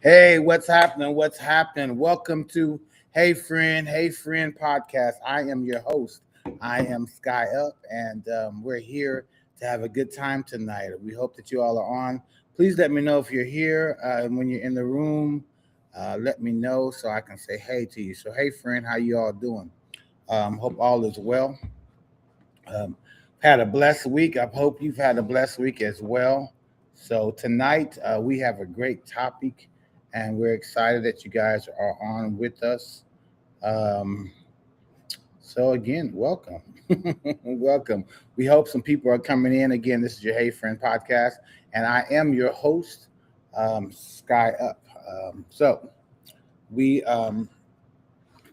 Hey, what's happening? What's happening? Welcome to Hey Friend podcast. I am your host. I am Sky Up, and we're here to have a good time tonight. We hope that you all are on. Please let me know if you're here and when you're in the room. Let me know so I can say hey to you. So, hey, friend, how you all doing? Hope all is well. Um, had a blessed week. I hope you've had a blessed week as well. So tonight we have a great topic, and we're excited that you guys are on with us. Um, so again, welcome, welcome. We hope some people are coming in. Again, this is your Hey Friend podcast, and I am your host, Sky Up. So we are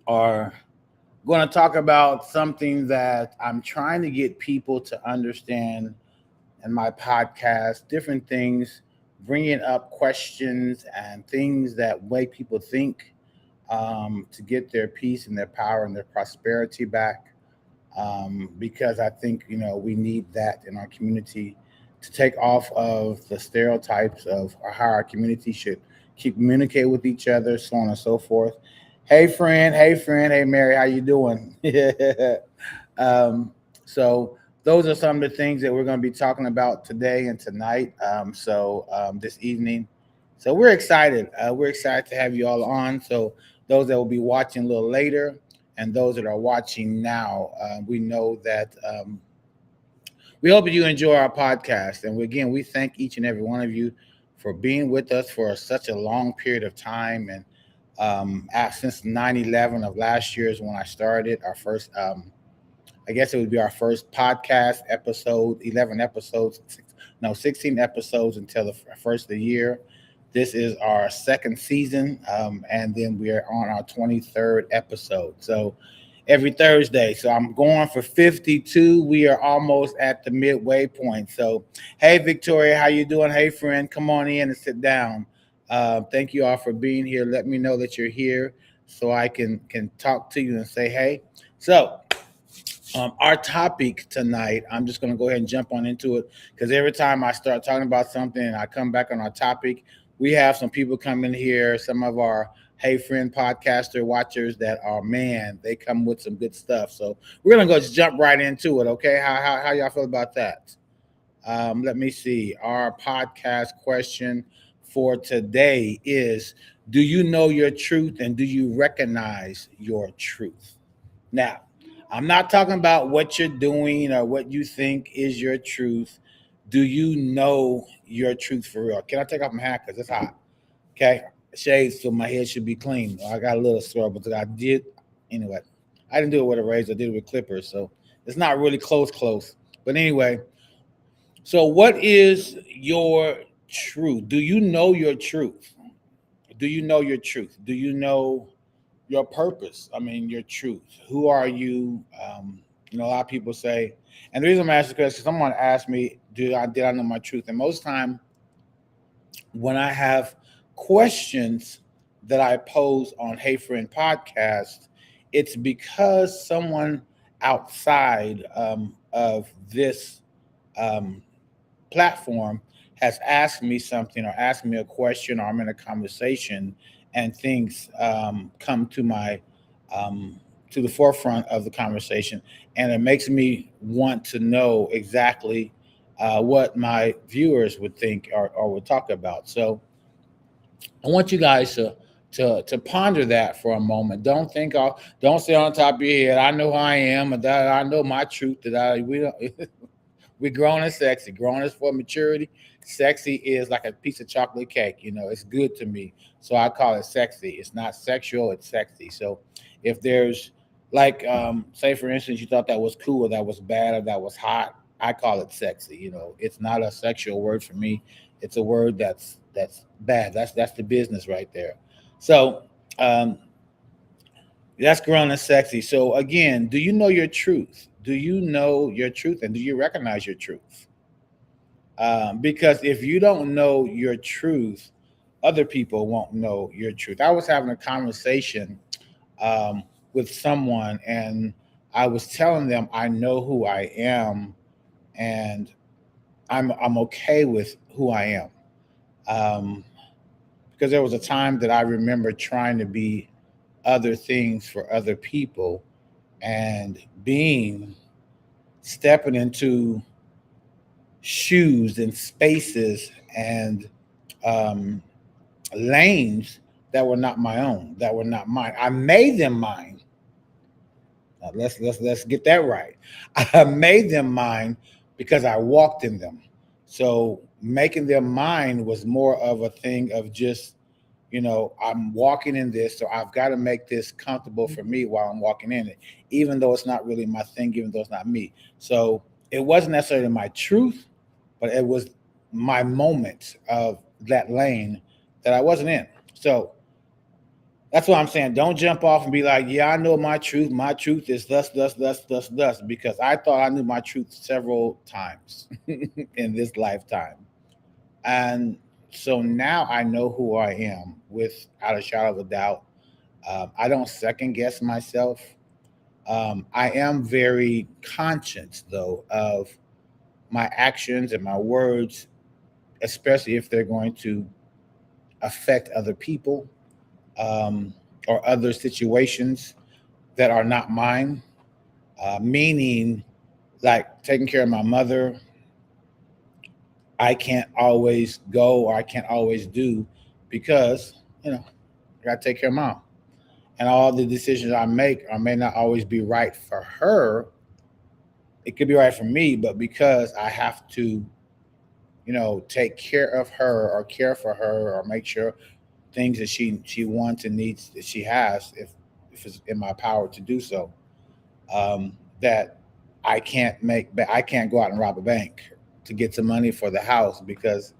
going to talk about something that I'm trying to get people to understand in my podcast, different things, bringing up questions and things that make people think to get their peace and their power and their prosperity back. Because I think, we need that in our community to take off of the stereotypes of how our community should keep communicate with each other, so on and so forth. Hey friend, hey Mary, how you doing? um, so those are some of the things that we're going to be talking about today and tonight. This evening. So we're excited. We're excited to have you all on. So those that will be watching a little later and those that are watching now, we know that we hope that you enjoy our podcast. And again, we thank each and every one of you for being with us for such a long period of time. And since 9/11 of last year is when I started our first, I guess it would be our first podcast episode, 11 episodes, 16 episodes until the first of the year. This is our second season, and then we are on our 23rd episode. So every Thursday. So I'm going for 52. We are almost at the midway point. So, hey, Victoria, how you doing? Hey, friend, come on in and sit down. Thank you all for being here. Let me know that you're here so I can talk to you and say hey. So our topic tonight, I'm just going to go ahead and jump on into it because every time I start talking about something and I come back on our topic, we have some people come in here, some of our Hey Friend podcaster watchers that are, man, they come with some good stuff. So we're going to go just jump right into it, okay? How y'all feel about that? Let me see. Our podcast question for today is, do you know your truth and do you recognize your truth? Now, I'm not talking about what you're doing or what you think is your truth. Do you know your truth for real? Can I take off my hat because it's hot? Okay. Shades so my head should be clean. I got a little sore, but I did anyway. I didn't do it with a razor, I did it with clippers. So it's not really close. But anyway, so what is your truth? Do you know your truth? Do you know your truth? Do you know your purpose? I mean, your truth. Who are you? A lot of people say, and the reason I'm asking is because someone asked me, did I know my truth? And most time when I have questions that I pose on Hey Friend podcast, it's because someone outside of this um, platform has asked me something or asked me a question or I'm in a conversation and things come um, to the forefront of the conversation and it makes me want to know exactly what my viewers would think or would talk about. So I want you guys to ponder that for a moment. Don't say on top of your head, I know who I am and that I know my truth that we don't we're grown and sexy. Grown is for maturity. Sexy is like a piece of chocolate cake. It's good to me. So I call it sexy. It's not sexual, it's sexy. So if there's like say for instance you thought that was cool or that was bad or that was hot, I call it sexy. It's not a sexual word for me. It's a word that's bad. That's the business right there. So um that's grown and sexy. So again, do you know your truth? Do you know your truth and do you recognize your truth? Because if you don't know your truth, other people won't know your truth. I was having a conversation um, with someone, and I was telling them I know who I am, and I'm okay with who I am. Um, because there was a time that I remember trying to be other things for other people and being stepping into shoes and spaces and um, lanes that were not my own, that were not mine. I made them mine. Now, let's get that right. I made them mine because I walked in them. So making them mine was more of a thing of just, I'm walking in this, so I've got to make this comfortable for me while I'm walking in it, even though it's not really my thing, even though it's not me. So it wasn't necessarily my truth, but it was my moment of that lane that I wasn't in. So that's what I'm saying. Don't jump off and be like, yeah, I know my truth. My truth is thus, thus, thus, thus, thus, because I thought I knew my truth several times in this lifetime. And so now I know who I am without a shadow of a doubt. I don't second guess myself. I am very conscious, though, of my actions and my words, especially if they're going to affect other people um, or other situations that are not mine. Meaning, like taking care of my mother, I can't always go or I can't always do because, I got to take care of mom. And all the decisions I make I may not always be right for her. It could be right for me, but because I have to, take care of her or care for her or make sure things that she wants and needs that she has, if it's in my power to do so, that I can't go out and rob a bank to get some money for the house because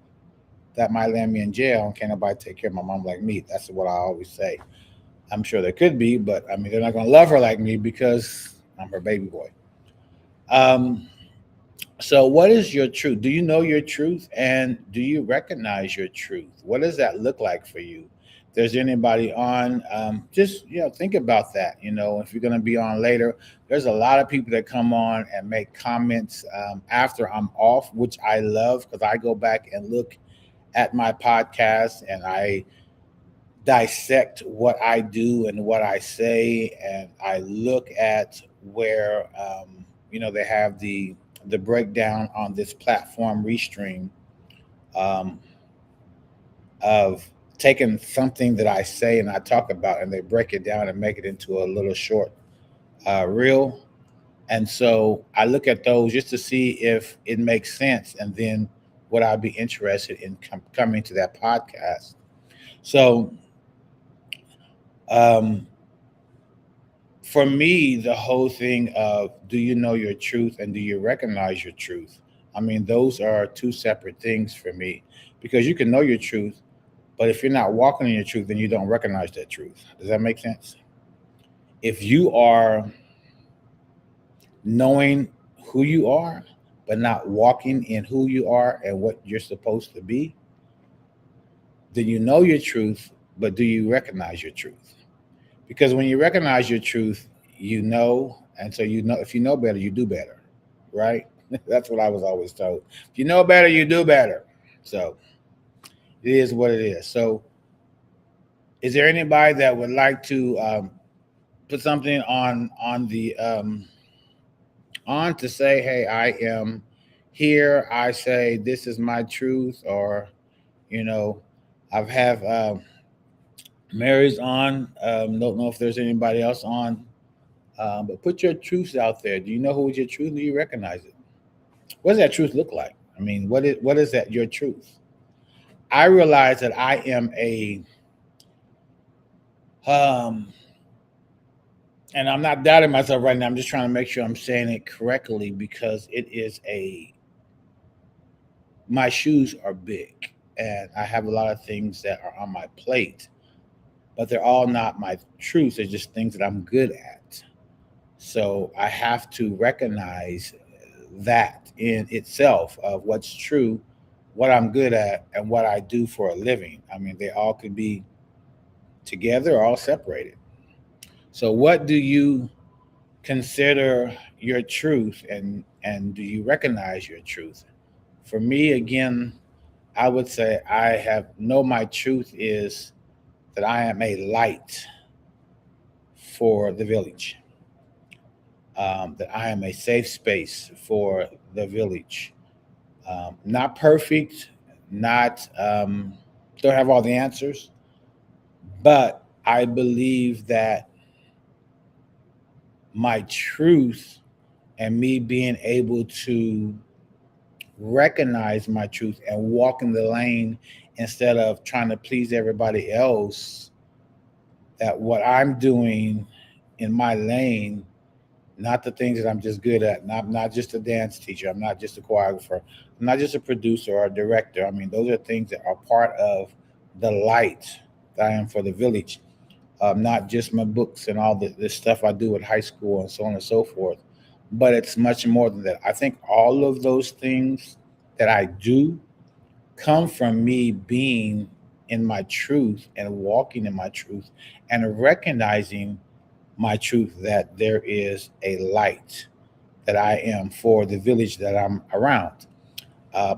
that might land me in jail and can't nobody take care of my mom like me. That's what I always say. I'm sure there could be, but I mean they're not gonna love her like me because I'm her baby boy. Um, so what is your truth? Do you know your truth and do you recognize your truth? What does that look like for you? If there's anybody on, just think about that. If you're gonna be on later, there's a lot of people that come on and make comments after I'm off, which I love because I go back and look at my podcast and I dissect what I do and what I say, and I look at where they have the breakdown on this platform Restream um, of taking something that I say and I talk about, and they break it down and make it into a little short reel. And so I look at those just to see if it makes sense, and then would I be interested in coming to that podcast? So um, for me, the whole thing of do you know your truth and do you recognize your truth? I mean, those are two separate things for me because you can know your truth, but if you're not walking in your truth, then you don't recognize that truth. Does that make sense? If you are knowing who you are, but not walking in who you are and what you're supposed to be, then you know your truth, but do you recognize your truth? Because when you recognize your truth, and so if you know better, you do better, right? That's what I was always told. If you know better, you do better. So it is what it is. So, is there anybody that would like to put something on the on to say, "Hey, I am here. I say this is my truth," or you know, I've have Mary's on. Don't know if there's anybody else on. But put your truths out there. Do you know who is your truth? Do you recognize it? What does that truth look like? I mean, what is that your truth? I realize that I am um, and I'm not doubting myself right now. I'm just trying to make sure I'm saying it correctly because it is my shoes are big and I have a lot of things that are on my plate, but they're all not my truths. They're just things that I'm good at. So I have to recognize that in itself of what's true, what I'm good at, and what I do for a living. I mean, they all could be together or all separated. So, what do you consider your truth, and do you recognize your truth? For me, again, I would say I have know my truth is that I am a light for the village. That I am a safe space for the village. Not perfect, not don't have all the answers, but I believe that my truth and me being able to recognize my truth and walk in the lane instead of trying to please everybody else, that what I'm doing in my lane, not the things that I'm just good at. Not just a dance teacher. I'm not just a choreographer. I'm not just a producer or a director. I mean, those are things that are part of the light that I am for the village. Not just my books and all the stuff I do at high school and so on and so forth. But it's much more than that. I think all of those things that I do come from me being in my truth and walking in my truth and recognizing my truth that there is a light that I am for the village that I'm around,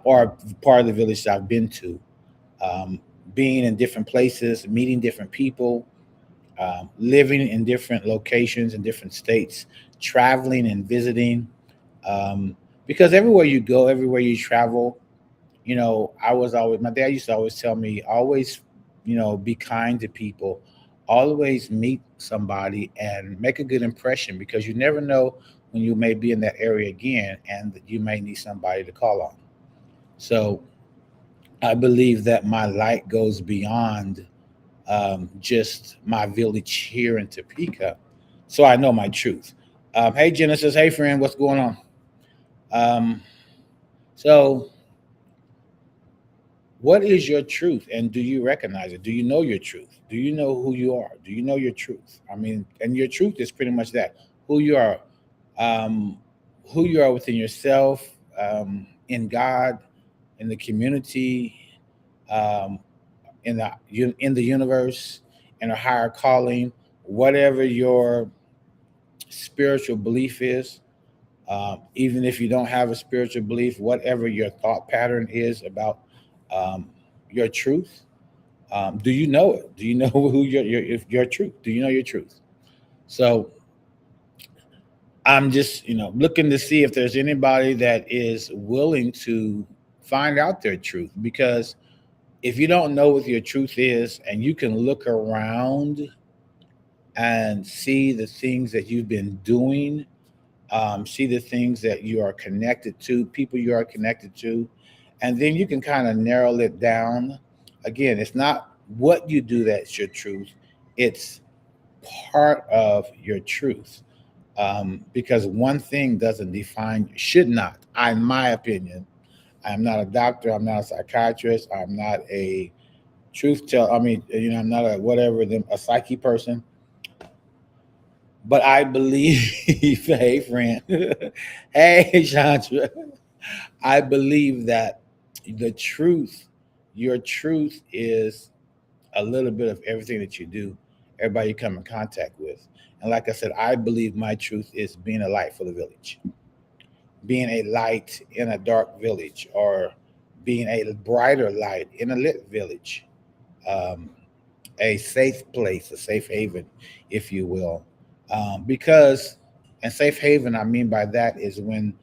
or part of the village that I've been to. Um, Being in different places, meeting different people, living in different locations in different states, traveling and visiting. Um, because everywhere you go, everywhere you travel, I was always, my dad used to always tell me, always, be kind to people, always meet somebody and make a good impression because you never know when you may be in that area again and you may need somebody to call on. So I believe that my light goes beyond just my village here in Topeka. So I know my truth. Hey, Genesis. Hey, friend. What's going on? Um, so what is your truth, and do you recognize it? Do you know your truth? Do you know who you are? Do you know your truth? I mean, and your truth is pretty much that: who you are, um, who you are within yourself, in God, in the community, um, in the universe, in a higher calling, whatever your spiritual belief is. Even if you don't have a spiritual belief, whatever your thought pattern is about um, your truth, do you know it? Do you know who your truth? Do you know your truth? So I'm just looking to see if there's anybody that is willing to find out their truth, because if you don't know what your truth is and you can look around and see the things that you've been doing, see the things that you are connected to, people you are connected to, and then you can kind of narrow it down. Again, it's not what you do that's your truth, it's part of your truth. Because one thing doesn't define, should not, in my opinion. I'm not a doctor, I'm not a psychiatrist, I'm not a truth tell. I mean, I'm not a whatever, a psyche person, but I believe, hey, friend, hey, Chandra, I believe that the truth, your truth is a little bit of everything that you do, everybody you come in contact with. And like I said, I believe my truth is being a light for the village, being a light in a dark village, or being a brighter light in a lit village. Um, a safe place, a safe haven, if you will. Because, and safe haven, I mean by that is when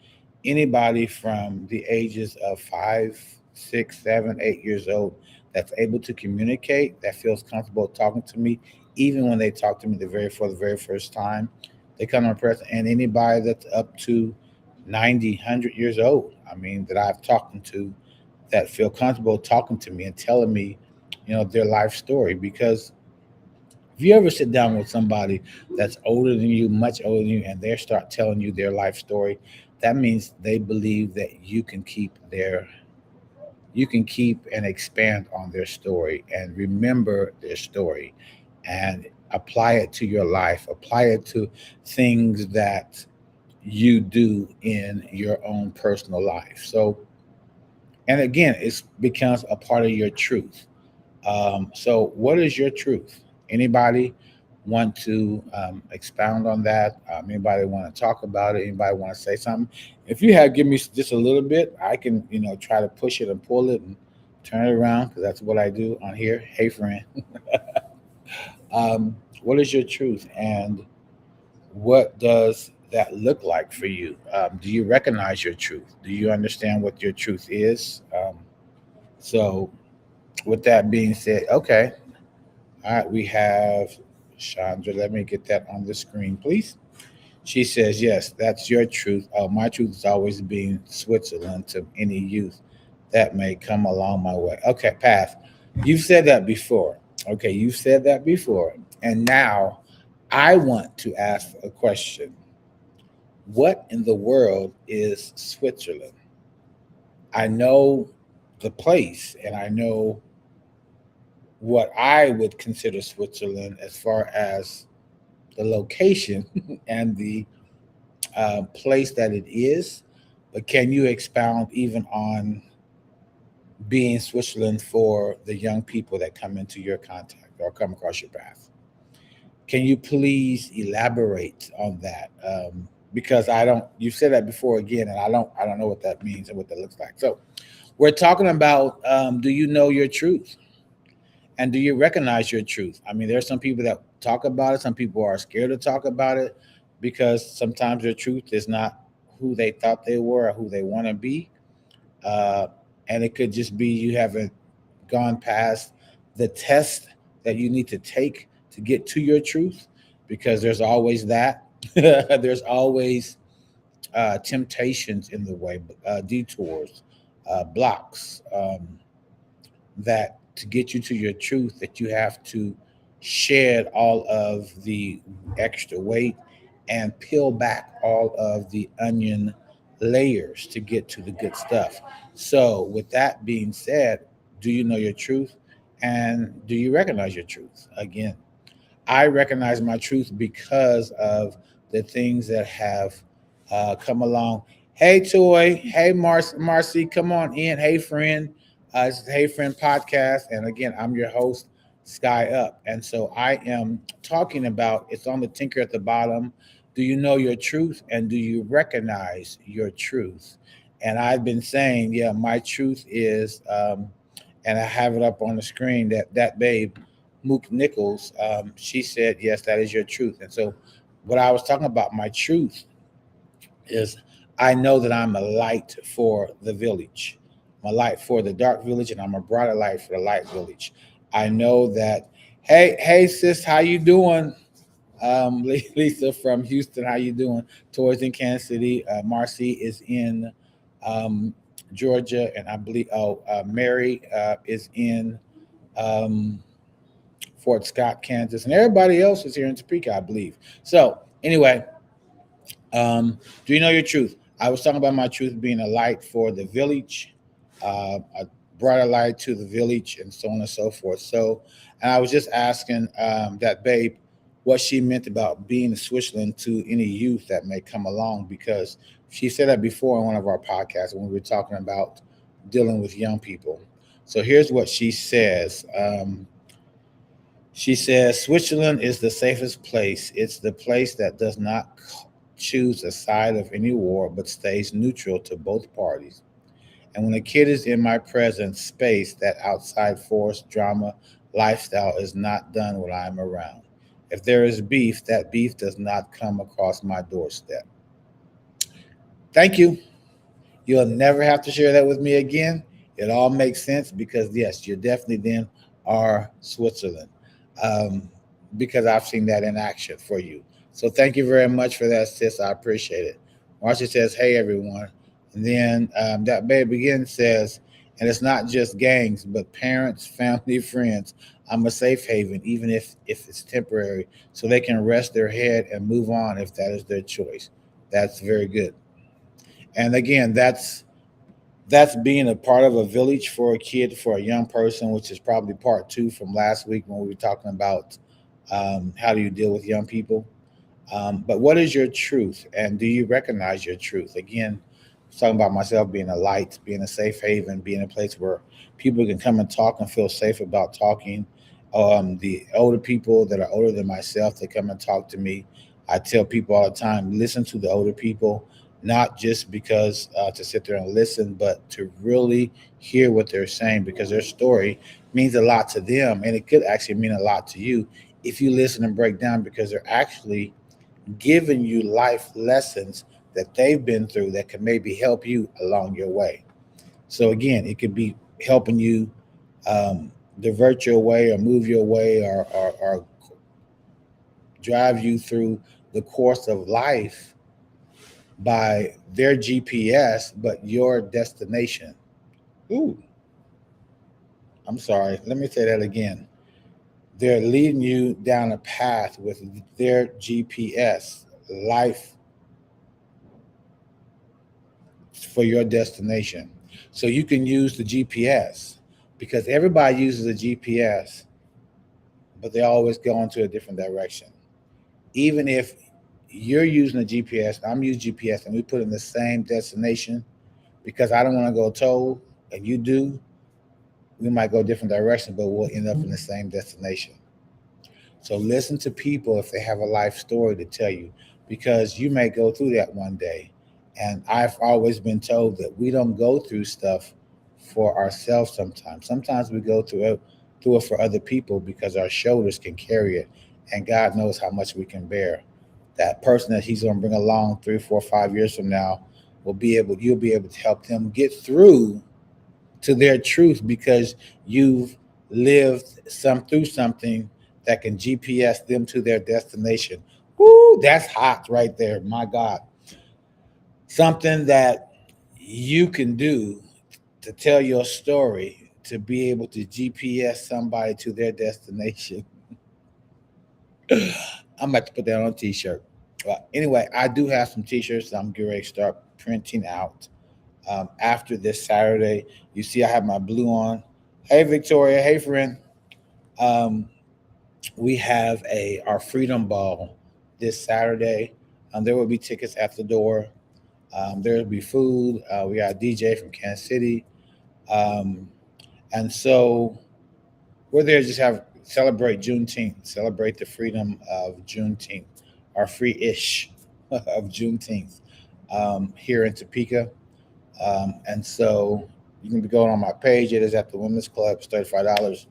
anybody from the ages of 5, 6, 7, 8 years old that's able to communicate, that feels comfortable talking to me, even when they talk to me for the very first time, they come to present. And anybody that's up to 90, 100 years old, I mean, that I've talked to, that feel comfortable talking to me and telling me, their life story. Because if you ever sit down with somebody that's older than you, much older than you, and they start telling you their life story, that means they believe that you can keep and expand on their story and remember their story and apply it to your life, apply it to things that you do in your own personal life. So, and again, it becomes a part of your truth. So, what is your truth? Anybody want to expound on that? Anybody want to talk about it? Anybody want to say something? If you have, give me just a little bit. I can, try to push it and pull it and Turn it around because that's what I do on here. Hey, friend. um, what is your truth, and what does that look like for you? Do you recognize your truth? Do you understand what your truth is? So, with that being said, okay, all right, we have Chandra. Let me get that on the screen, please. She says, yes, that's your truth. My truth is always being Switzerland to any youth that may come along my way. Okay, Path, you've said that before. Okay, you've said that before. And now I want to ask a question. What in the world is Switzerland? I know the place and I know what I would consider Switzerland as far as the location and the place that it is, but can you expound even on being Switzerland for the young people that come into your contact or come across your path? Can you please elaborate on that? Because I don't. You've said that before again, and I don't know what that means and what that looks like. So we're talking about. Do you know your truth, and do you recognize your truth? I mean, there are some people that talk about it. Some people are scared to talk about it because sometimes their truth is not who they thought they were or who they want to be. Uh, and it could just be you haven't gone past the test that you need to take to get to your truth, because there's always that. There's always temptations in the way, detours, blocks. That to get you to your truth, that you have to shed all of the extra weight and peel back all of the onion layers to get to the good stuff. So with that being said, do you know your truth, and do you recognize your truth? Again, I recognize my truth because of the things that have come along. Hey, Toy. Hey, Marcy. Come on in. Hey, friend. It's the Hey Friend podcast. And again, I'm your host, Sky Up. And so I am talking about it's on the tinker at the bottom. Do you know your truth, and do you recognize your truth? And I've been saying, yeah, my truth is, and I have it up on the screen, that babe Mook Nichols, she said, yes, that is your truth. And so, what I was talking about, my truth is I know that I'm a light for the village. I'm a light for the dark village, and I'm a brighter light for the light village. I know that, hey, sis, how you doing? Lisa from Houston, how you doing? Toys in Kansas City. Marcy is in um, Georgia, and I believe, Mary is in um, Fort Scott, Kansas, and everybody else is here in Topeka, I believe. So, anyway, do you know your truth? I was talking about my truth being a light for the village, a brighter light to the village, and so on and so forth. So, and I was just asking that babe what she meant about being a Switzerland to any youth that may come along, because she said that before in one of our podcasts when we were talking about dealing with young people. So here's what she says. She says Switzerland is the safest place. It's the place that does not choose a side of any war but stays neutral to both parties. And when a kid is in my presence space, that outside force, drama, lifestyle is not done when I'm around. If there is beef, that beef does not come across my doorstep. Thank you. You'll never have to share that with me again. It all makes sense because, yes, you definitely then are Switzerland, um, because I've seen that in action for you. So thank you very much for that, sis. I appreciate it. Marcia says, hey, everyone. And then that babe again says, and it's not just gangs, but parents, family, friends. I'm a safe haven, even if it's temporary, so they can rest their head and move on if that is their choice. That's very good. And again, that's being a part of a village for a kid, for a young person, which is probably part two from last week when we were talking about how do you deal with young people. But what is your truth, and do you recognize your truth? Again, I'm talking about myself being a light, being a safe haven, being a place where people can come and talk and feel safe about talking. The older people that are older than myself, they come and talk to me. I tell people all the time, listen to the older people. not just because to sit there and listen, but to really hear what they're saying, because their story means a lot to them, and it could actually mean a lot to you if you listen and break down, because they're actually giving you life lessons that they've been through that can maybe help you along your way. So again, it could be helping you um, divert your way or move your way, or drive you through the course of life by their GPS, but your destination. Ooh, I'm sorry. Let me say that again. They're leading you down a path with their GPS, life for your destination. So you can use the GPS, because everybody uses a GPS, but they always go into a different direction. Even if you're using a GPS, I'm using GPS, and we put in the same destination, because I don't want to go toll and you do, we might go different directions, but we'll end up in the same destination. So listen to people if they have a life story to tell you, because you may go through that one day. And I've always been told that we don't go through stuff for ourselves sometimes. Sometimes we go through it for other people, because our shoulders can carry it, and God knows how much we can bear. That person that He's going to bring along 3, 4, 5 years from now you'll be able to help them get through to their truth, because you've lived through something that can GPS them to their destination. Woo, that's hot right there. My God. Something that you can do to tell your story, to be able to GPS somebody to their destination. I'm about to put that on a t-shirt. Anyway, I do have some t-shirts that I'm getting ready to start printing out after this Saturday. You see, I have my blue on. Hey, Victoria. Hey, friend. Um, we have our Freedom Ball this Saturday. There will be tickets at the door. There will be food. We got a DJ from Kansas City, um, and so we're there to just have celebrate Juneteenth, celebrate the freedom of Juneteenth, our free-ish of Juneteenth here in Topeka. And so you can be going on my page. It is at the Women's Club. It's $35.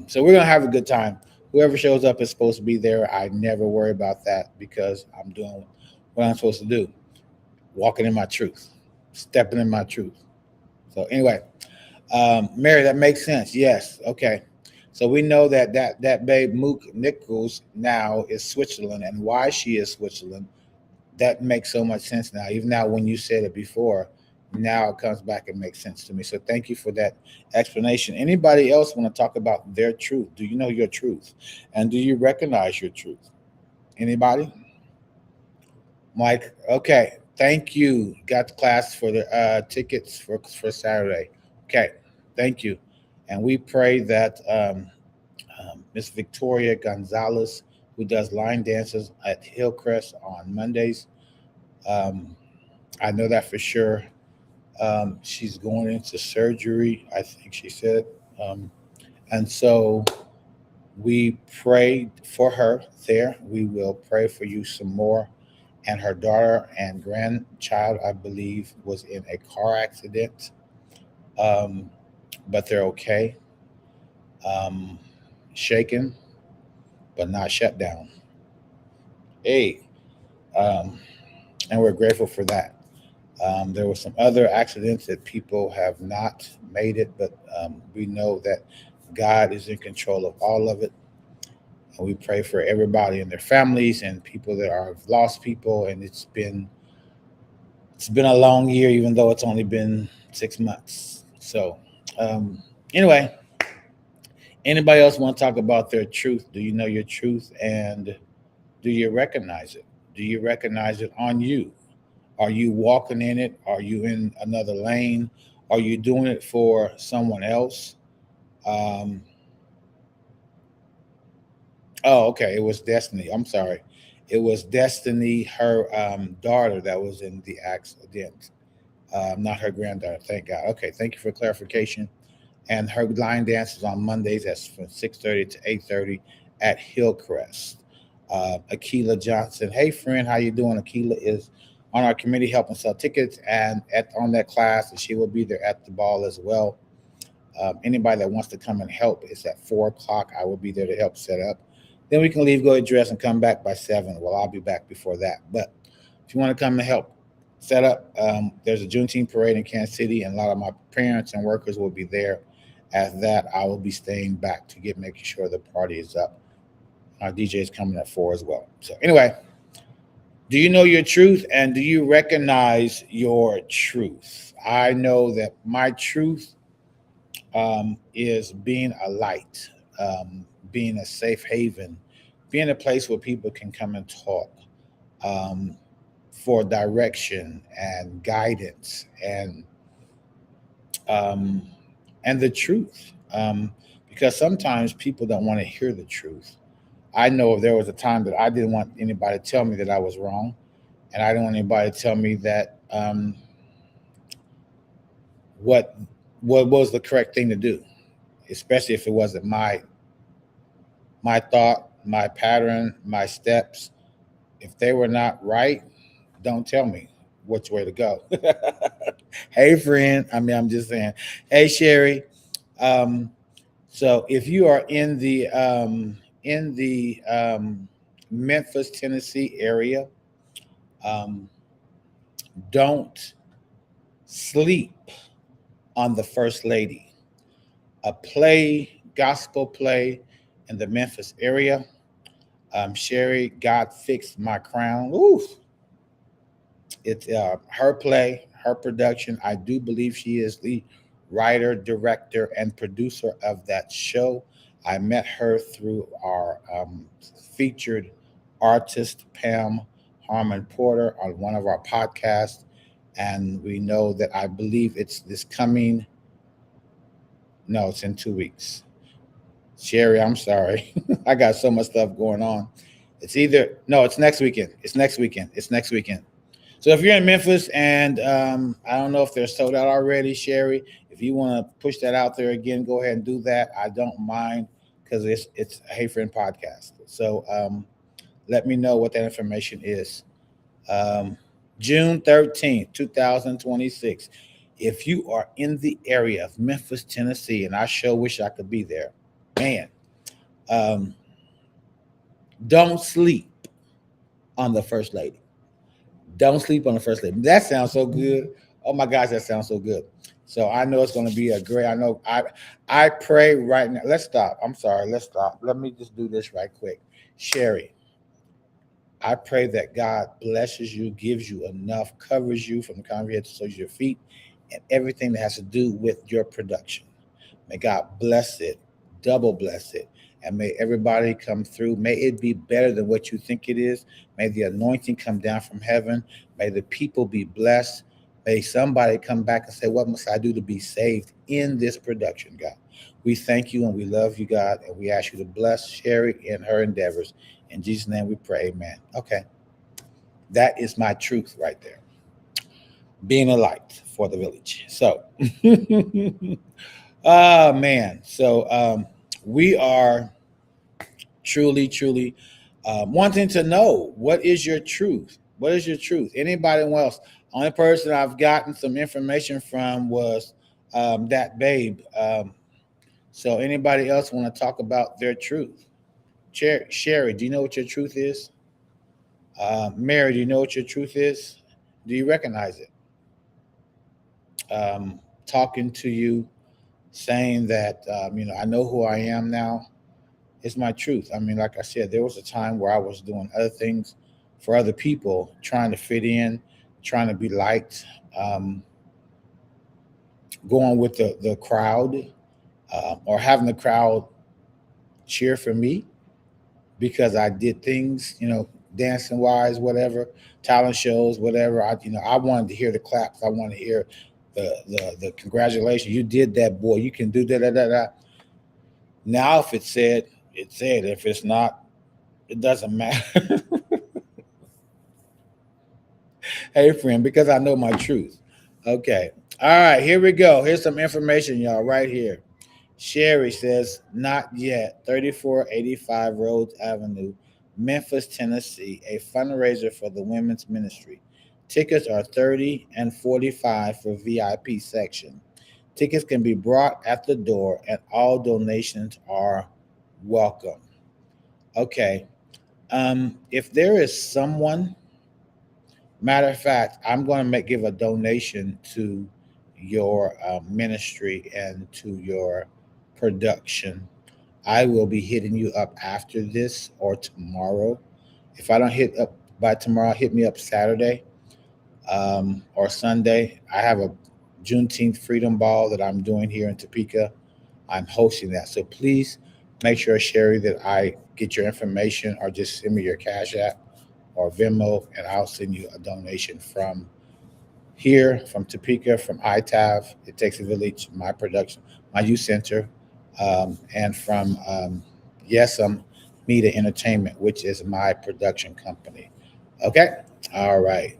So we're gonna have a good time. Whoever shows up is supposed to be there. I never worry about that, because I'm doing what I'm supposed to do, walking in my truth, stepping in my truth. So anyway, Mary, that makes sense. Yes. Okay. So we know that babe Mook Nichols now is Switzerland, and why she is Switzerland, that makes so much sense now. Even now, when you said it before, now it comes back and makes sense to me. So thank you for that explanation. Anybody else want to talk about their truth? Do you know your truth, and do you recognize your truth? Anybody? Mike. Okay. Thank you. Got the class for the tickets for Saturday. Okay. Thank you. And we pray that Miss Victoria Gonzalez, who does line dances at Hillcrest on Mondays, um, I know that for sure. She's going into surgery, I think she said. Um, and so we prayed for her there. We will pray for you some more. And her daughter and grandchild, I believe, was in a car accident, um, but they're okay. Um, Shaken, but not shut down. Hey, um, and we're grateful for that. There were some other accidents that people have not made it, but we know that God is in control of all of it. And we pray for everybody and their families and people that are lost people. And it's been a long year, even though it's only been 6 months. So um, anyway, anybody else want to talk about their truth? Do you know your truth, and do you recognize it? Do you recognize it on you? Are you walking in it? Are you in another lane? Are you doing it for someone else? Um, oh, okay. It was Destiny. I'm sorry. It was Destiny, her daughter, that was in the accident, not her granddaughter. Thank God. Okay. Thank you for clarification. And her line dances on Mondays. That's from 6:30 to 8:30 at Hillcrest. Akila Johnson. Hey, friend. How you doing? Akila is on our committee helping sell tickets and on that class, and she will be there at the ball as well. Anybody that wants to come and help is at 4 o'clock. I will be there to help set up. Then we can leave, go get dressed, and come back by 7. Well, I'll be back before that. But if you want to come and help set up, there's a Juneteenth parade in Kansas City, and a lot of my parents and workers will be there. At that, I will be staying back to making sure the party is up. Our DJ is coming at 4 as well. So anyway, do you know your truth, and do you recognize your truth? I know that my truth is being a light, being a safe haven, being a place where people can come and talk um, for direction and guidance um, and the truth. Because sometimes people don't want to hear the truth. I know if there was a time that I didn't want anybody to tell me that I was wrong, and I didn't want anybody to tell me that what what was the correct thing to do, especially if it wasn't my thought, my pattern, my steps. If they were not right, don't tell me which way to go. Hey, friend. I mean, I'm just saying. Hey, Sherry. Um, so if you are in the Memphis, Tennessee area, um, don't sleep on the First Lady. A play, gospel play in the Memphis area. Sherry, God fixed my crown. Ooh, it's her play, her production. I do believe she is the writer, director, and producer of that show. I met her through our featured artist, Pam Harmon Porter, on one of our podcasts. And we know that I believe it's this coming, no, it's in 2 weeks. Sherry, I'm sorry. I got so much stuff going on. It's either, no, it's next weekend. It's next weekend. It's next weekend. So if you're in Memphis and I don't know if they're sold out already, Sherry, if you want to push that out there again, go ahead and do that. I don't mind because it's a Hey Friend podcast. So let me know what that information is. Um, June 13th, 2026. If you are in the area of Memphis, Tennessee, and I sure wish I could be there, man, um, don't sleep on the First Lady. Don't sleep on the First Lady. That sounds so good. Oh my gosh, that sounds so good. So I know it's going to be a great. I pray right now. Let's stop. I'm sorry. Let's stop. Let me just do this right quick. Sherry, I pray that God blesses you, gives you enough, covers you from the crown of your head to the soles of your feet, and everything that has to do with your production. May God bless it, double bless it, and may everybody come through. May it be better than what you think it is. May the anointing come down from heaven. May the people be blessed. May somebody come back and say, what must I do to be saved in this production, God? We thank you and we love you, God, and we ask you to bless Sherry and her endeavors. In Jesus' name we pray, amen. Okay. That is my truth right there. Being a light for the village. So, oh, man. So, we are truly, truly wanting to know what is your truth? What is your truth? Anybody else? Only person I've gotten some information from was that babe. So, anybody else want to talk about their truth? Sherry, do you know what your truth is? Mary, do you know what your truth is? Do you recognize it? Talking to you, saying that, I know who I am now. It's my truth. I mean, like I said, there was a time where I was doing other things for other people, trying to fit in, trying to be liked, um, going with the crowd, or having the crowd cheer for me because I did things, dancing wise, whatever, talent shows, whatever. I wanted to hear the claps. I wanted to hear the congratulations. You did that, boy. You can do that, da, da, da. Now, if it said, it said. If it's not, it doesn't matter. Hey, friend, because I know my truth. Okay. All right, here we go. Here's some information, y'all, right here. Sherry says, not yet. 3485 Rhodes Avenue, Memphis, Tennessee, a fundraiser for the women's ministry. Tickets are 30 and 45 for VIP section. Tickets can be brought at the door and all donations are welcome. Okay. If there is someone, matter of fact, I'm going to give a donation to your ministry and to your production. I will be hitting you up after this or tomorrow. If I don't hit up by tomorrow, hit me up Saturday or Sunday. I have a Juneteenth Freedom Ball that I'm doing here in Topeka. I'm hosting that. So please make sure, Sherry, that I get your information or just send me your Cash App or Venmo, and I'll send you a donation from here, from Topeka, from ITAV. It Takes a Village, my production, my youth center, and from Media Entertainment, which is my production company. Okay? All right.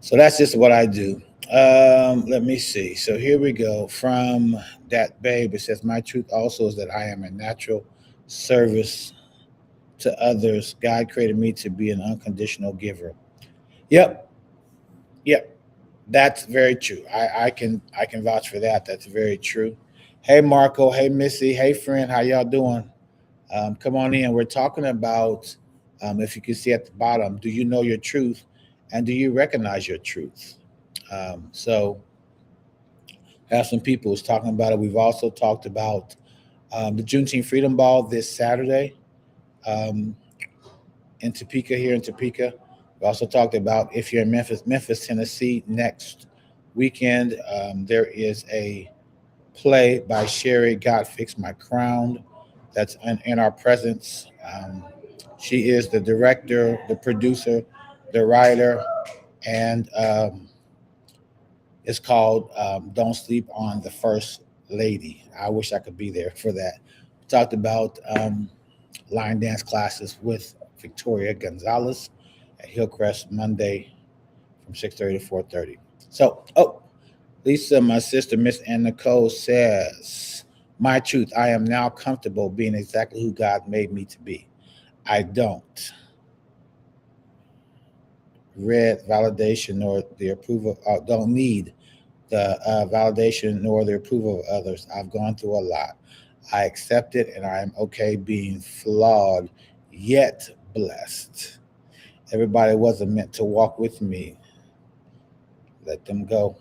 So that's just what I do. Let me see. So here we go. From that babe, it says, my truth also is that I am a natural service to others. God created me to be an unconditional giver. Yep, yep, that's very true. I can vouch for that. That's very true. Hey Marco, hey Missy, hey friend, how y'all doing? Come on in. We're talking about, if you can see at the bottom, do you know your truth, and do you recognize your truth? So have some people who's talking about it. We've also talked about the Juneteenth Freedom Ball this Saturday. Um, in Topeka, here in Topeka. We also talked about, if you're in Memphis, Tennessee, next weekend, there is a play by Sherry, God Fix My Crown, that's in our presence. She is the director, the producer, the writer, and it's called Don't Sleep on the First Lady. I wish I could be there for that. We talked about line dance classes with Victoria Gonzalez at Hillcrest Monday from 6:30 to 4:30. So, Lisa, my sister, Miss Ann Nicole says, my truth, I am now comfortable being exactly who God made me to be. I don't read validation nor the approval, don't need the validation nor the approval of others. I've gone through a lot. I accept it and I am okay being flawed, yet blessed. Everybody wasn't meant to walk with me. Let them go.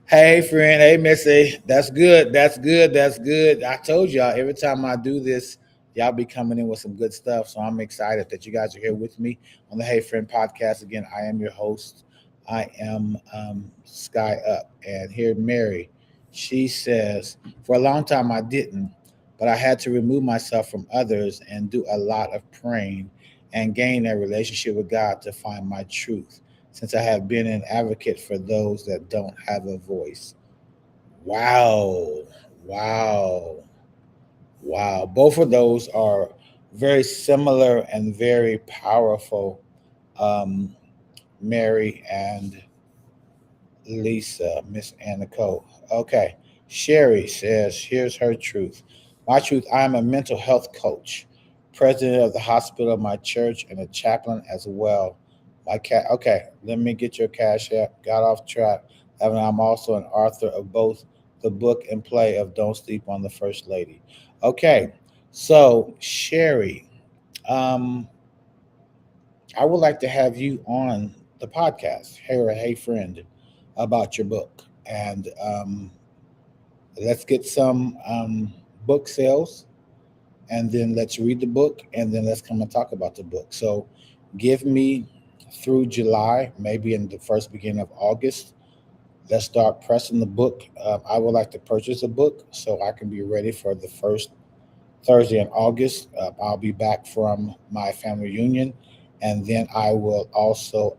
Hey, friend. Hey, Missy. That's good. That's good. That's good. I told y'all every time I do this, y'all be coming in with some good stuff. So I'm excited that you guys are here with me on the Hey Friend podcast. Again, I am your host. I am Sky Up. And here, Mary, she says, for a long time I didn't, but I had to remove myself from others and do a lot of praying and gain a relationship with God to find my truth, since I have been an advocate for those that don't have a voice. Wow. Wow. Wow. Both of those are very similar and very powerful, um, Mary and Lisa, Miss Anna Cole. Okay. Sherry says, here's her truth. My truth, I am a mental health coach, president of the hospital of my church, and a chaplain as well. My cat, okay, let me get your cash app. Got off track. And I'm also an author of both the book and play of Don't Sleep on the First Lady. Okay, so Sherry, um, I would like to have you on the podcast, Hey Friend, about your book. And let's get some book sales, and then let's read the book, and then let's come and talk about the book. So give me through July, maybe in the first beginning of August. Let's start pressing the book. I would like to purchase a book so I can be ready for the first Thursday in August. I'll be back from my family reunion, and then I will also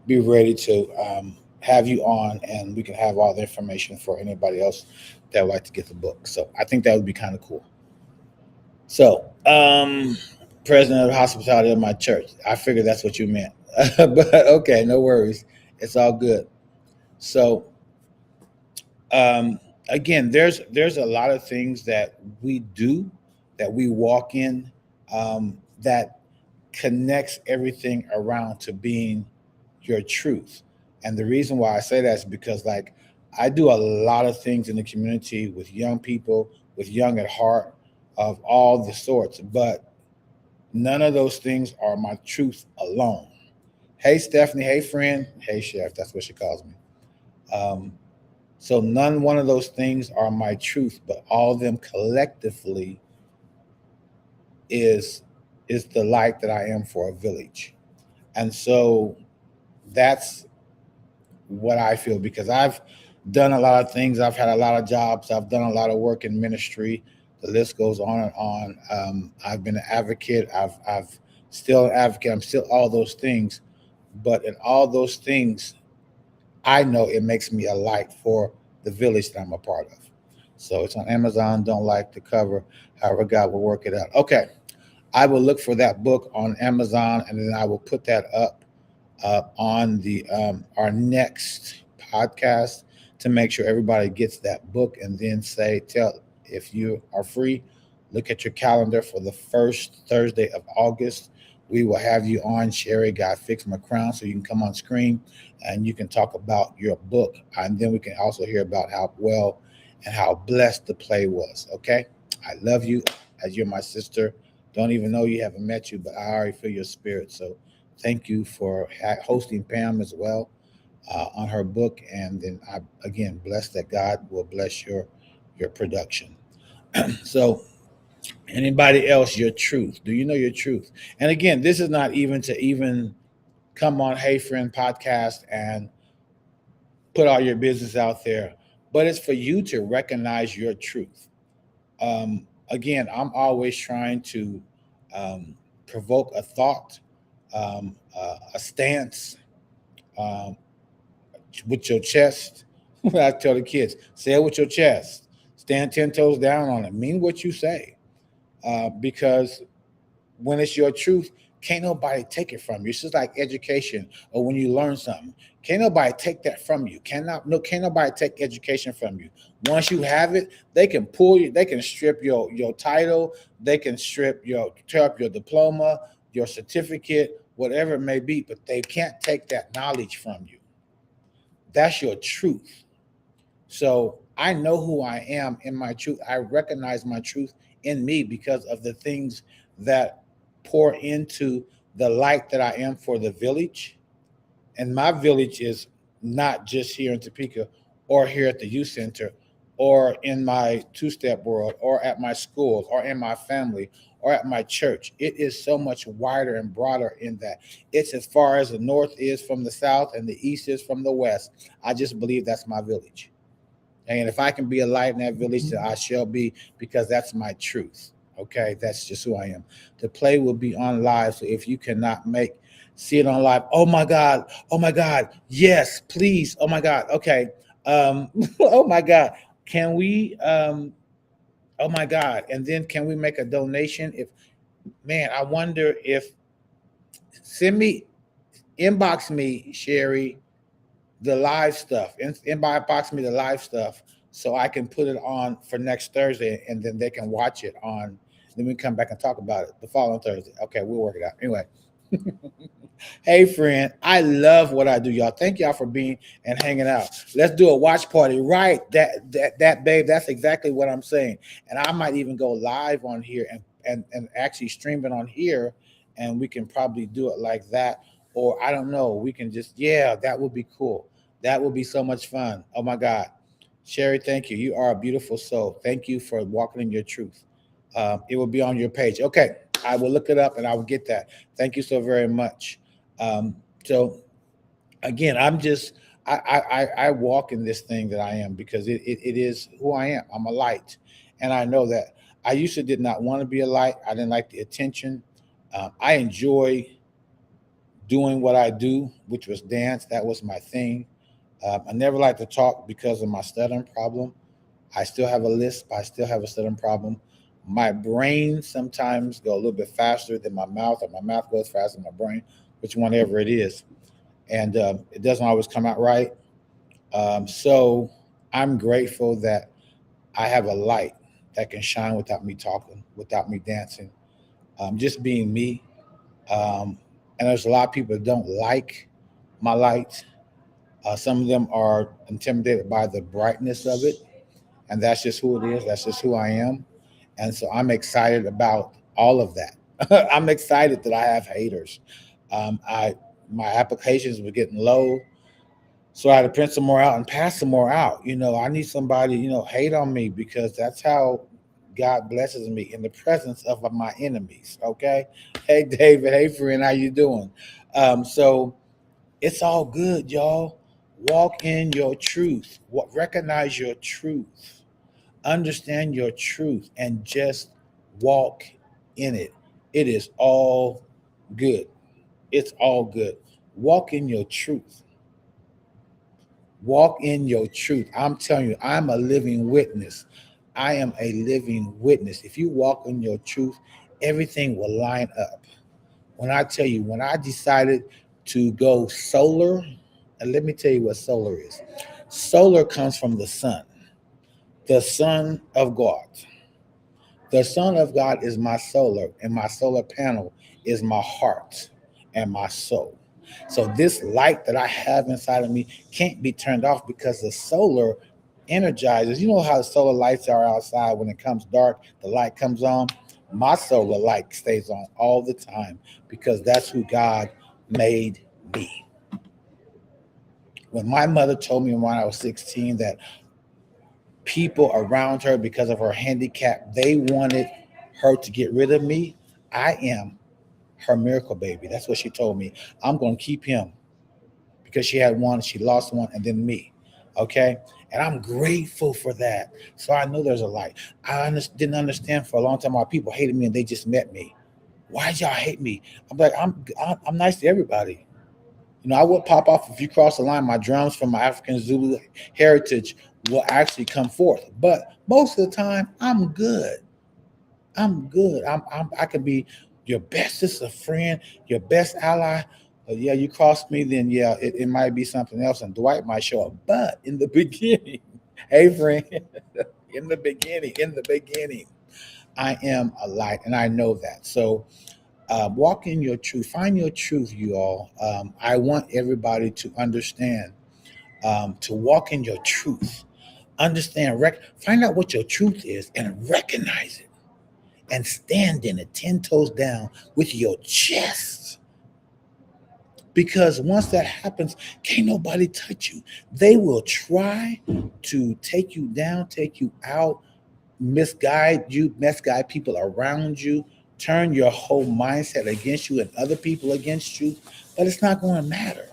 be ready to have you on, and we can have all the information for anybody else that would like to get the book. So I think that would be kind of cool. So, president of the hospitality of my church. I figured that's what you meant, but okay, no worries. It's all good. So, again, there's a lot of things that we do, that we walk in, that connects everything around to being your truth. And the reason why I say that is because, like, I do a lot of things in the community with young people, with young at heart, of all the sorts, but none of those things are my truth alone. Hey, Stephanie. Hey, friend. Hey, chef. That's what she calls me. Um, so none one of those things are my truth, but all of them collectively is is the light that I am for a village. And so that's what I feel, because I've done a lot of things. I've had a lot of jobs. I've done a lot of work in ministry. The list goes on and on. I've been an advocate. I've still an advocate. I'm still all those things. But in all those things, I know it makes me a light for the village that I'm a part of. So it's on Amazon. Don't like the cover. However, God will work it out. Okay. I will look for that book on Amazon, and then I will put that up on the our next podcast to make sure everybody gets that book, and then say, tell, if you are free, look at your calendar for the first Thursday of August. We will have you on. Sherry, God fix my crown, so you can come on screen and you can talk about your book, and then we can also hear about how well and how blessed the play was. Okay, I love you as you're my sister. Don't even know you, haven't met you, but I already feel your spirit. So thank you for hosting Pam as well on her book. And then I, again, bless that God will bless your production. So anybody else, your truth? Do you know your truth? And again, this is not even to even come on Hey Friend podcast and put all your business out there, but it's for you to recognize your truth. Again, I'm always trying to um, provoke a thought, a stance, um, with your chest. I tell the kids, say it with your chest. Stand 10 toes down on it. Mean what you say. Because when it's your truth, can't nobody take it from you. It's just like education or when you learn something. Can't nobody take that from you. Can't nobody take education from you. Once you have it, they can pull you, they can strip your title, they can tear up your diploma, your certificate, whatever it may be, but they can't take that knowledge from you. That's your truth. So I know who I am in my truth. I recognize my truth in me because of the things that pour into the light that I am for the village. And my village is not just here in Topeka or here at the youth center or in my two-step world or at my school or in my family or at my church. It is so much wider and broader in that. It's as far as the north is from the south and the east is from the west. I just believe that's my village. And if I can be a light in that village, then I shall be, because that's my truth. Okay, that's just who I am. The play will be on live. So if you cannot see it on live, oh my God, yes, please, oh my God, okay, oh my God, can we, oh my God, and then can we make a donation? If man, I wonder if send me, inbox me, Sherry, the live stuff. Inbox me the live stuff so I can put it on for next Thursday, and then they can watch it on. Then we come back and talk about it the following Thursday. Okay, we'll work it out. Anyway, hey friend, I love what I do, y'all. Thank y'all for being and hanging out. Let's do a watch party, right? That babe. That's exactly what I'm saying. And I might even go live on here and actually stream it on here, and we can probably do it like that. Or I don't know. We can just, yeah, that would be cool. That would be so much fun. Oh my God, Sherry, thank you. You are a beautiful soul. Thank you for walking in your truth. It will be on your page. Okay, I will look it up and I will get that. Thank you so very much. So again, I walk in this thing that I am because it is who I am. I'm a light, and I know that. I used to did not want to be a light. I didn't like the attention. I enjoy doing what I do, which was dance. That was my thing. I never like to talk because of my stuttering problem. I still have a lisp. I still have a stuttering problem. My brain sometimes go a little bit faster than my mouth, or my mouth goes faster than my brain, which whenever it is, and it doesn't always come out right. So I'm grateful that I have a light that can shine without me talking, without me dancing, just being me. Um, and there's a lot of people that don't like my light. Some of them are intimidated by the brightness of it, and that's just who it is. That's just who I am. And so I'm excited about all of that. I'm excited that I have haters. I My applications were getting low, so I had to print some more out and pass some more out. I need somebody, hate on me because that's how God blesses me in the presence of my enemies. Okay. Hey David, hey friend, how you doing? So it's all good, y'all. Walk in your truth. Recognize your truth. Understand your truth and just walk in it. It is all good. It's all good. Walk in your truth. Walk in your truth. I'm telling you, I'm a living witness. I am a living witness. If you walk in your truth, everything will line up. When I tell you, when I decided to go solar, and let me tell you what solar is. Solar comes from the Son of God. The Son of God is my solar, and my solar panel is my heart and my soul. So this light that I have inside of me can't be turned off because the solar energizes. You know how the solar lights are outside when it comes dark, the light comes on. My solar light stays on all the time because that's who God made me. When my mother told me when I was 16 that people around her, because of her handicap, they wanted her to get rid of me, I am her miracle baby. That's what she told me. I'm going to keep him because she had one, she lost one, and then me. Okay. And I'm grateful for that. So I know there's a light. Didn't understand for a long time why people hated me and they just met me. Why y'all hate me? I'm like, I'm nice to everybody. I will pop off if you cross the line. My drums from my African Zulu heritage will actually come forth. But most of the time, I'm good. I'm good. I can be your bestest of friend, your best ally. But yeah, you cross me, then yeah, it might be something else, and Dwight might show up. But in the beginning, hey friend, in the beginning, I am a light, and I know that. So walk in your truth. Find your truth, you all. I want everybody to understand, to walk in your truth. Understand, find out what your truth is and recognize it and stand in it 10 toes down with your chest. Because once that happens, can't nobody touch you. They will try to take you down, take you out, misguide people around you, turn your whole mindset against you and other people against you. But it's not going to matter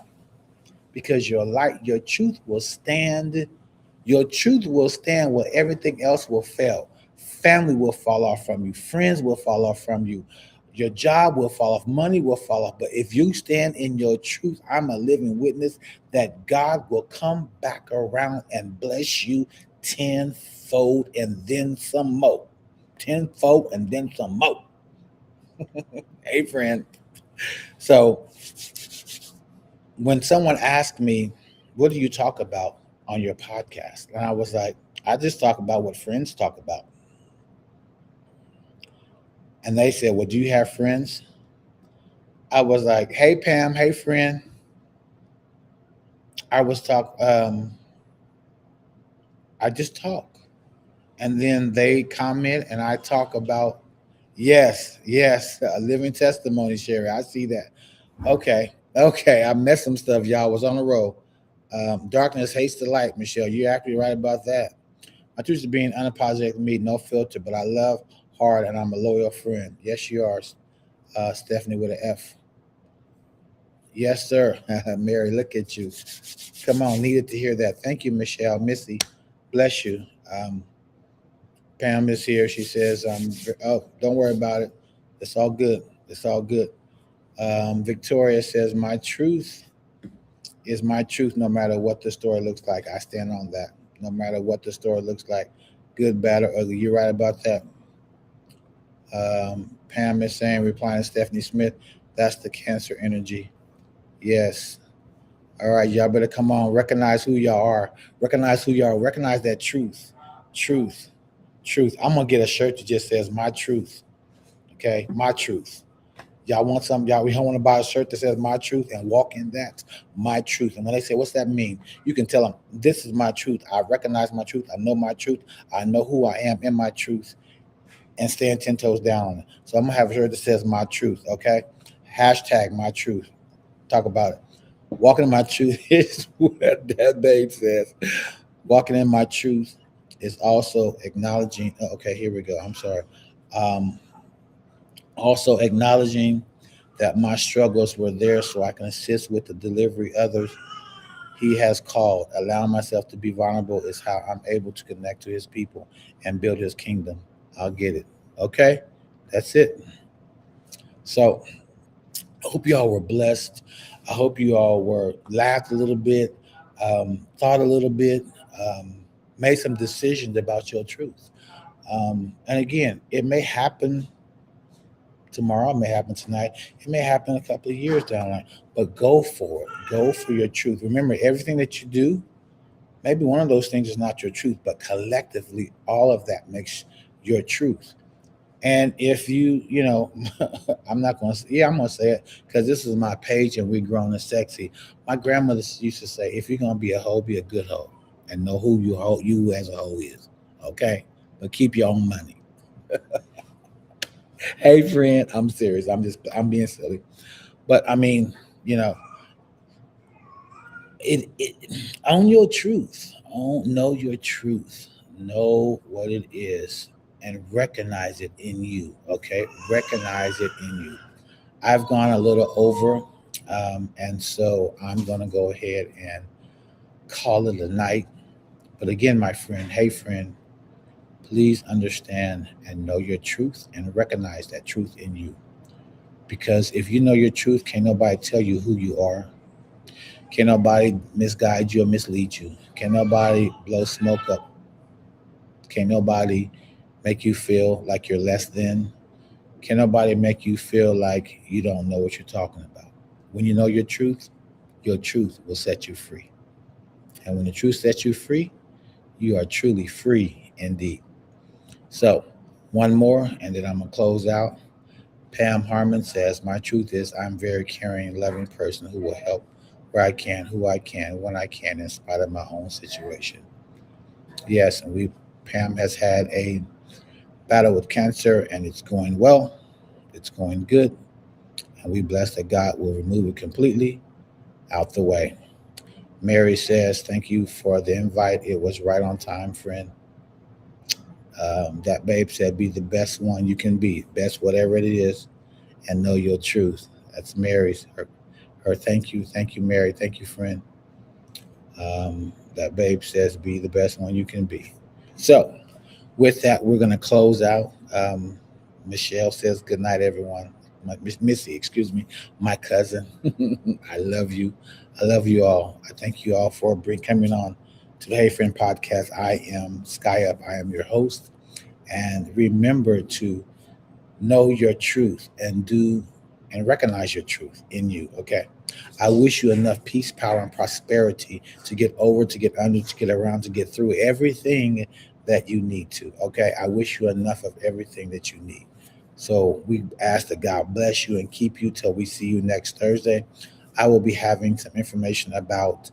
because your truth will stand. Your truth will stand where everything else will fail. Family will fall off from you. Friends will fall off from you. Your job will fall off. Money will fall off. But if you stand in your truth, I'm a living witness that God will come back around and bless you tenfold and then some more. Tenfold and then some more. Hey, friend. So when someone asked me, what do you talk about on your podcast? And I was like, I just talk about what friends talk about. And they said, well, do you have friends? I was like, hey, Pam, hey, friend. I was talk. I just talk. And then they comment and I talk about, yes, a living testimony, Sherry. I see that. Okay. I messed some stuff, y'all. Was on the road. Darkness hates the light, Michelle. You're actually right about that. My truth is being unapologetic me, no filter, but I love hard and I'm a loyal friend. Yes, you are, Stephanie with an F. Yes, sir. Mary, look at you. Come on, needed to hear that. Thank you, Michelle. Missy, bless you. Um, Pam is here. She says, oh, don't worry about it. It's all good. It's all good. Victoria says, my truth is my truth no matter what the story looks like. I stand on that. No matter what the story looks like, good, bad, or ugly. You're right about that. Pam is saying, replying to Stephanie Smith, that's the cancer energy. Yes. All right, y'all better come on. Recognize who y'all are. Recognize who y'all are. Recognize that truth. Truth. Truth. I'm gonna get a shirt that just says my truth. Okay, my truth. Y'all want some? Y'all, we don't want to buy a shirt that says "My Truth" and walk in that my truth. And when they say, "What's that mean?" You can tell them, "This is my truth. I recognize my truth. I know my truth. I know who I am in my truth, and stand 10 toes down on it." So I'm gonna have a shirt that says "My Truth." Okay, hashtag my truth. Talk about it. Walking in my truth is what that babe says. Walking in my truth is also acknowledging. Okay, here we go. I'm sorry. Um, Also acknowledging that my struggles were there so I can assist with the delivery others he has called. Allowing myself to be vulnerable is how I'm able to connect to his people and build his kingdom. I'll get it. Okay? That's it. So I hope you all were blessed. I hope you all were laughed a little bit, thought a little bit, um, made some decisions about your truth. And again, it may happen tomorrow, it may happen tonight, it may happen a couple of years down the line, but go for it. Go for your truth. Remember, everything that you do, maybe one of those things is not your truth, but collectively, all of that makes your truth. And if I'm not going to, yeah, I'm going to say it because this is my page and we're grown and sexy. My grandmother used to say, if you're going to be a hoe, be a good hoe and know who you as a hoe is. Okay. But keep your own money. Hey, friend, I'm serious. I'm being silly. But I mean, you know, it own your truth. Know your truth. Know what it is and recognize it in you. Okay. Recognize it in you. I've gone a little over, and so I'm going to go ahead and call it a night. But again, my friend, hey, friend, please understand and know your truth and recognize that truth in you. Because if you know your truth, can't nobody tell you who you are. Can't nobody misguide you or mislead you. Can't nobody blow smoke up. Can't nobody make you feel like you're less than. Can't nobody make you feel like you don't know what you're talking about. When you know your truth will set you free. And when the truth sets you free, you are truly free indeed. So, one more, and then I'm going to close out. Pam Harmon says, "My truth is I'm a very caring, loving person who will help where I can, who I can, when I can, in spite of my own situation." Yes, and Pam has had a battle with cancer and it's going well, it's going good, and we bless that God will remove it completely out the way. Mary says, "Thank you for the invite. It was right on time, friend." That babe said, "Be the best one you can be, best whatever it is, and know your truth." That's Mary's, her thank you, Mary. Thank you, friend. That babe says, "Be the best one you can be." So, with that, we're going to close out. Michelle says, "Good night, everyone." Missy, excuse me, my cousin. I love you. I love you all. I thank you all for coming on to the Hey Friend podcast. I am Sky Up. I am your host. And remember to know your truth and do and recognize your truth in you. Okay. I wish you enough peace, power, and prosperity to get over, to get under, to get around, to get through everything that you need to. Okay. I wish you enough of everything that you need. So we ask that God bless you and keep you till we see you next Thursday. I will be having some information about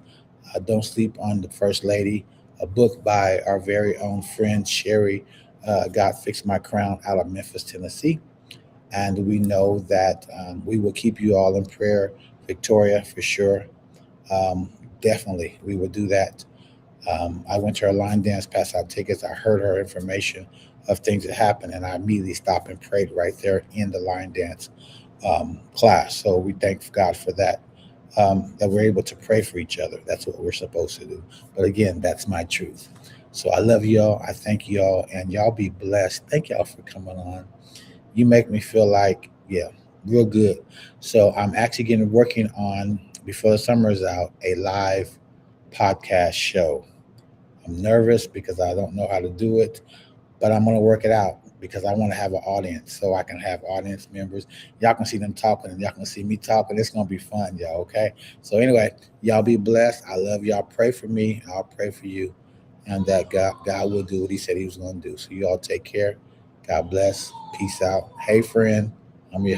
Don't Sleep on the First Lady, a book by our very own friend Sherry, God Fix My Crown, out of Memphis, Tennessee. And we know that we will keep you all in prayer, Victoria, for sure. Um, Definitely, we will do that. I went to her line dance, passed out tickets. I heard her information of things that happened, and I immediately stopped and prayed right there in the line dance class. So we thank God for that. That we're able to pray for each other. That's what we're supposed to do. But again, that's my truth. So I love y'all. I thank y'all, and y'all be blessed. Thank y'all for coming on. You make me feel like, yeah, real good. So I'm actually getting working on, before the summer is out, a live podcast show. I'm nervous because I don't know how to do it, but I'm going to work it out because I want to have an audience so I can have audience members. Y'all can see them talking and y'all can see me talking. It's going to be fun, y'all. Okay. So, anyway, y'all be blessed. I love y'all. Pray for me. I'll pray for you. And that God will do what He said He was going to do. So, you all take care. God bless. Peace out. Hey, friend. I'm your